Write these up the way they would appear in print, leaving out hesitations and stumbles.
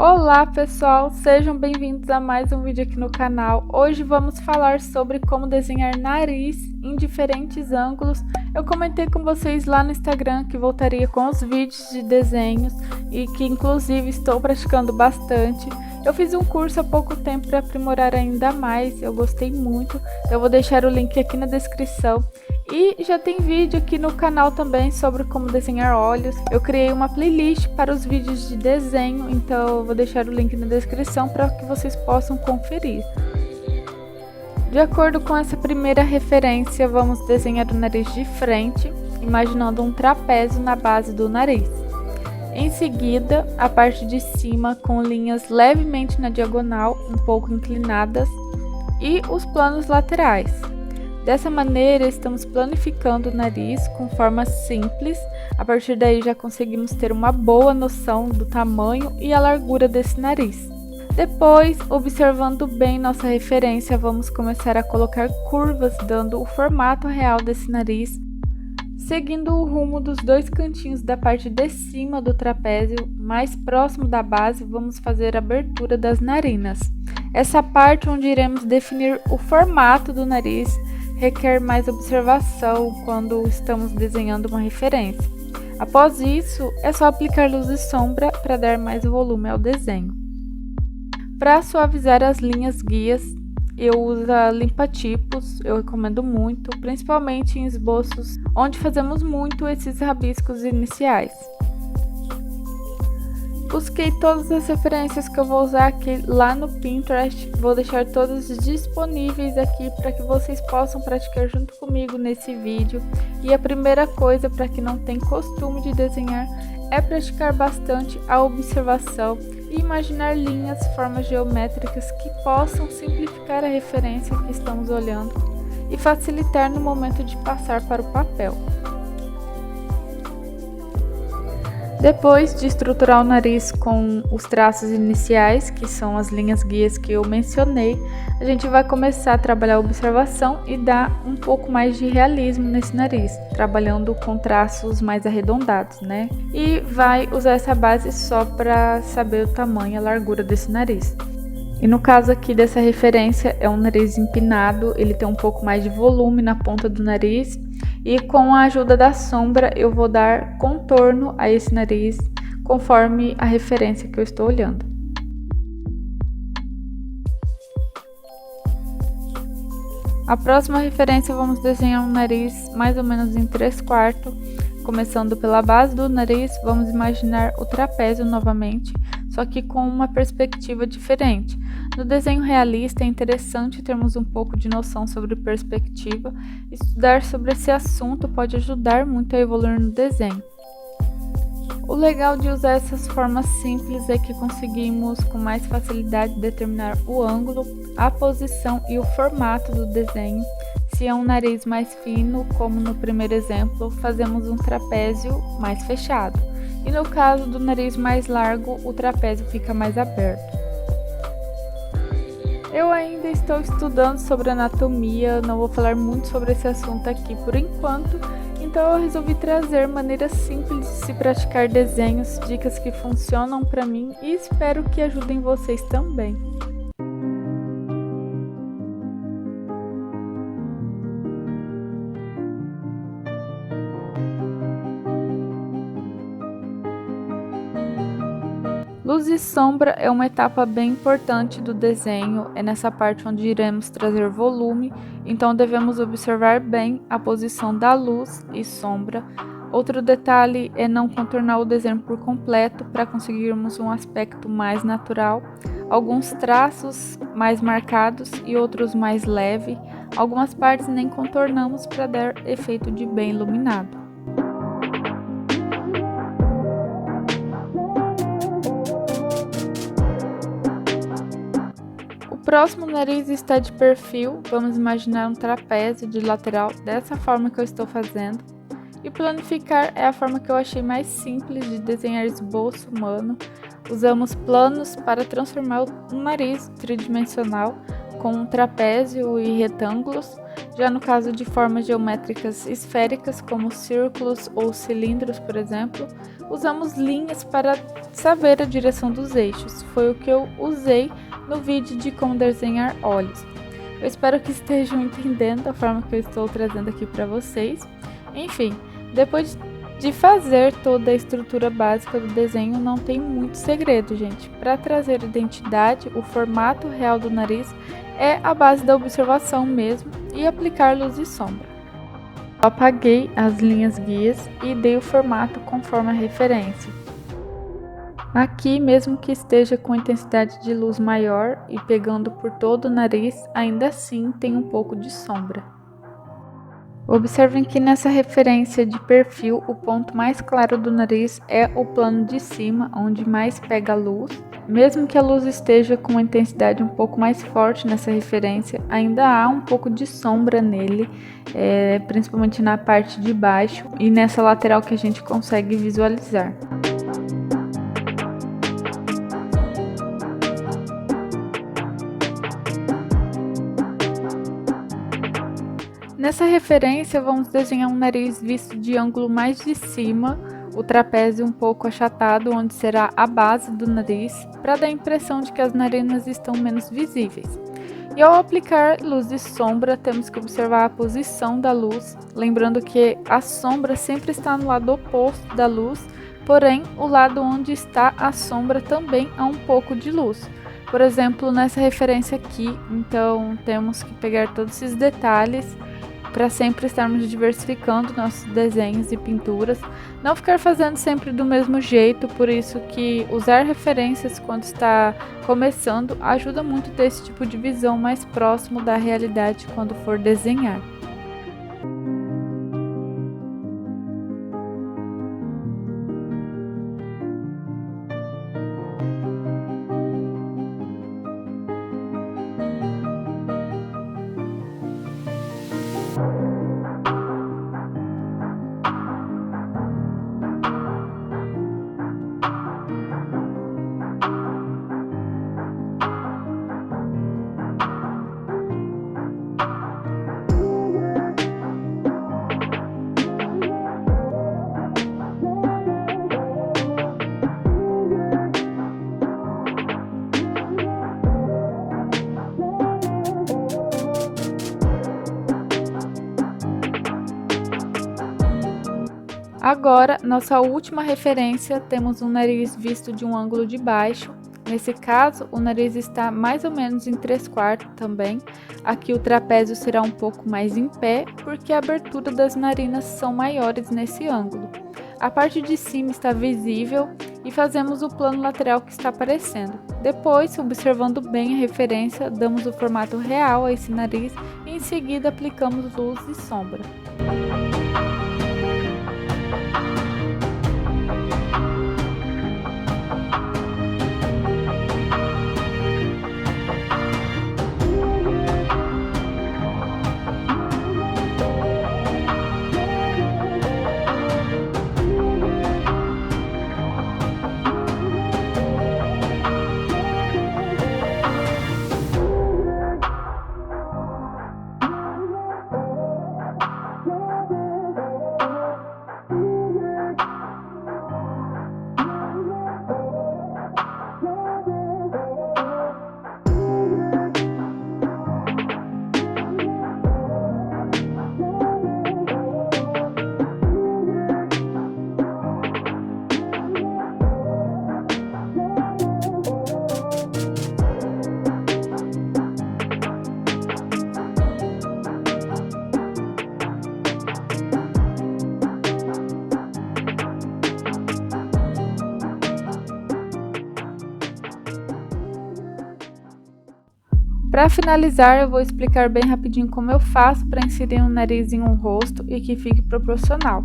Olá pessoal, sejam bem-vindos a mais um vídeo aqui no canal. Hoje vamos falar sobre como desenhar nariz em diferentes ângulos. Eu comentei com vocês lá no Instagram que voltaria com os vídeos de desenhos e que inclusive estou praticando bastante. Eu fiz um curso há pouco tempo para aprimorar ainda mais, eu gostei muito. Eu vou deixar o link aqui na descrição. E já tem vídeo aqui no canal também sobre como desenhar olhos. Eu criei uma playlist para os vídeos de desenho, então eu vou deixar o link na descrição para que vocês possam conferir. De acordo com essa primeira referência, vamos desenhar o nariz de frente, imaginando um trapézio na base do nariz. Em seguida, a parte de cima com linhas levemente na diagonal, um pouco inclinadas, e os planos laterais. Dessa maneira, estamos planificando o nariz com forma simples. A partir daí já conseguimos ter uma boa noção do tamanho e a largura desse nariz. Depois, observando bem nossa referência, vamos começar a colocar curvas, dando o formato real desse nariz, seguindo o rumo dos dois cantinhos da parte de cima do trapézio, mais próximo da base, vamos fazer a abertura das narinas. Essa parte onde iremos definir o formato do nariz requer mais observação quando estamos desenhando uma referência. Após isso, é só aplicar luz e sombra para dar mais volume ao desenho. Para suavizar as linhas guias, eu uso a limpa-tipos, eu recomendo muito, principalmente em esboços onde fazemos muito esses rabiscos iniciais. Busquei todas as referências que eu vou usar aqui lá no Pinterest, vou deixar todas disponíveis aqui para que vocês possam praticar junto comigo nesse vídeo. E a primeira coisa para quem não tem costume de desenhar é praticar bastante a observação e imaginar linhas, formas geométricas que possam simplificar a referência que estamos olhando e facilitar no momento de passar para o papel. Depois de estruturar o nariz com os traços iniciais, que são as linhas guias que eu mencionei, a gente vai começar a trabalhar a observação e dar um pouco mais de realismo nesse nariz, trabalhando com traços mais arredondados, né? E vai usar essa base só para saber o tamanho e a largura desse nariz. E no caso aqui dessa referência é um nariz empinado, ele tem um pouco mais de volume na ponta do nariz. E com a ajuda da sombra eu vou dar contorno a esse nariz conforme a referência que eu estou olhando. A próxima referência vamos desenhar um nariz mais ou menos em 3/4. Começando pela base do nariz, vamos imaginar o trapézio novamente, só que com uma perspectiva diferente. No desenho realista é interessante termos um pouco de noção sobre perspectiva. Estudar sobre esse assunto pode ajudar muito a evoluir no desenho. O legal de usar essas formas simples é que conseguimos com mais facilidade determinar o ângulo, a posição e o formato do desenho. Se é um nariz mais fino, como no primeiro exemplo, fazemos um trapézio mais fechado. E no caso do nariz mais largo, o trapézio fica mais aberto. Eu ainda estou estudando sobre anatomia, não vou falar muito sobre esse assunto aqui por enquanto, então eu resolvi trazer maneiras simples de se praticar desenhos, dicas que funcionam para mim e espero que ajudem vocês também. Luz e sombra é uma etapa bem importante do desenho, é nessa parte onde iremos trazer volume, então devemos observar bem a posição da luz e sombra. Outro detalhe é não contornar o desenho por completo para conseguirmos um aspecto mais natural, alguns traços mais marcados e outros mais leve, algumas partes nem contornamos para dar efeito de bem iluminado. O próximo nariz está de perfil, vamos imaginar um trapézio de lateral dessa forma que eu estou fazendo. E planificar é a forma que eu achei mais simples de desenhar esboço humano. Usamos planos para transformar um nariz tridimensional com um trapézio e retângulos. Já no caso de formas geométricas esféricas, como círculos ou cilindros, por exemplo, usamos linhas para saber a direção dos eixos. Foi o que eu usei no vídeo de como desenhar olhos. Eu espero que estejam entendendo a forma que eu estou trazendo aqui para vocês. Enfim, depois de fazer toda a estrutura básica do desenho, não tem muito segredo, gente. Para trazer identidade, o formato real do nariz é a base da observação mesmo e aplicar luz e sombra. Eu apaguei as linhas guias e dei o formato conforme a referência. Aqui, mesmo que esteja com intensidade de luz maior e pegando por todo o nariz, ainda assim tem um pouco de sombra. Observem que nessa referência de perfil, o ponto mais claro do nariz é o plano de cima, onde mais pega a luz. Mesmo que a luz esteja com uma intensidade um pouco mais forte nessa referência, ainda há um pouco de sombra nele, principalmente na parte de baixo e nessa lateral que a gente consegue visualizar. Nessa referência, vamos desenhar um nariz visto de ângulo mais de cima, o trapézio um pouco achatado, onde será a base do nariz, para dar a impressão de que as narinas estão menos visíveis. E ao aplicar luz e sombra, temos que observar a posição da luz, lembrando que a sombra sempre está no lado oposto da luz, porém, o lado onde está a sombra também há um pouco de luz. Por exemplo, nessa referência aqui, então temos que pegar todos esses detalhes para sempre estarmos diversificando nossos desenhos e pinturas, não ficar fazendo sempre do mesmo jeito, por isso que usar referências quando está começando ajuda muito a ter esse tipo de visão mais próximo da realidade quando for desenhar. Agora, nossa última referência, temos um nariz visto de um ângulo de baixo. Nesse caso, o nariz está mais ou menos em 3/4 também. Aqui o trapézio será um pouco mais em pé, porque a abertura das narinas são maiores nesse ângulo. A parte de cima está visível e fazemos o plano lateral que está aparecendo. Depois, observando bem a referência, damos o formato real a esse nariz e em seguida aplicamos luz e sombra. Para finalizar, eu vou explicar bem rapidinho como eu faço para inserir um nariz em um rosto e que fique proporcional.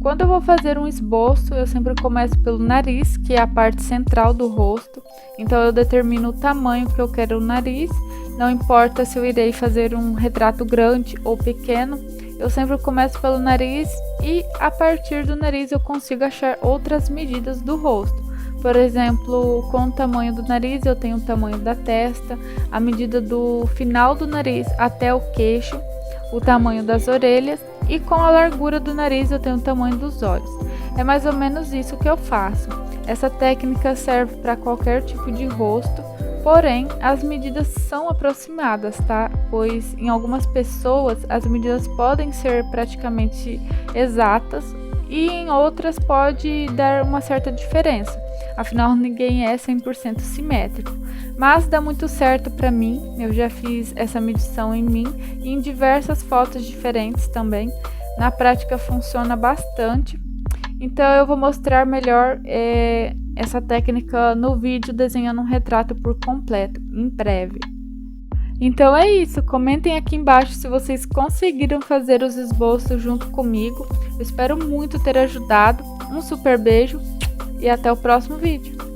Quando eu vou fazer um esboço, eu sempre começo pelo nariz, que é a parte central do rosto. Então eu determino o tamanho que eu quero o nariz, não importa se eu irei fazer um retrato grande ou pequeno, eu sempre começo pelo nariz e a partir do nariz eu consigo achar outras medidas do rosto. Por exemplo, com o tamanho do nariz eu tenho o tamanho da testa, a medida do final do nariz até o queixo, o tamanho das orelhas, e com a largura do nariz eu tenho o tamanho dos olhos. É mais ou menos isso que eu faço. Essa técnica serve para qualquer tipo de rosto, porém as medidas são aproximadas, tá? Pois em algumas pessoas as medidas podem ser praticamente exatas e em outras pode dar uma certa diferença. Afinal, ninguém é 100% simétrico. Mas dá muito certo para mim, eu já fiz essa medição em mim e em diversas fotos diferentes também. Na prática funciona bastante. Então eu vou mostrar melhor essa técnica no vídeo desenhando um retrato por completo, em breve. Então é isso, comentem aqui embaixo se vocês conseguiram fazer os esboços junto comigo. Eu espero muito ter ajudado. Um super beijo e até o próximo vídeo.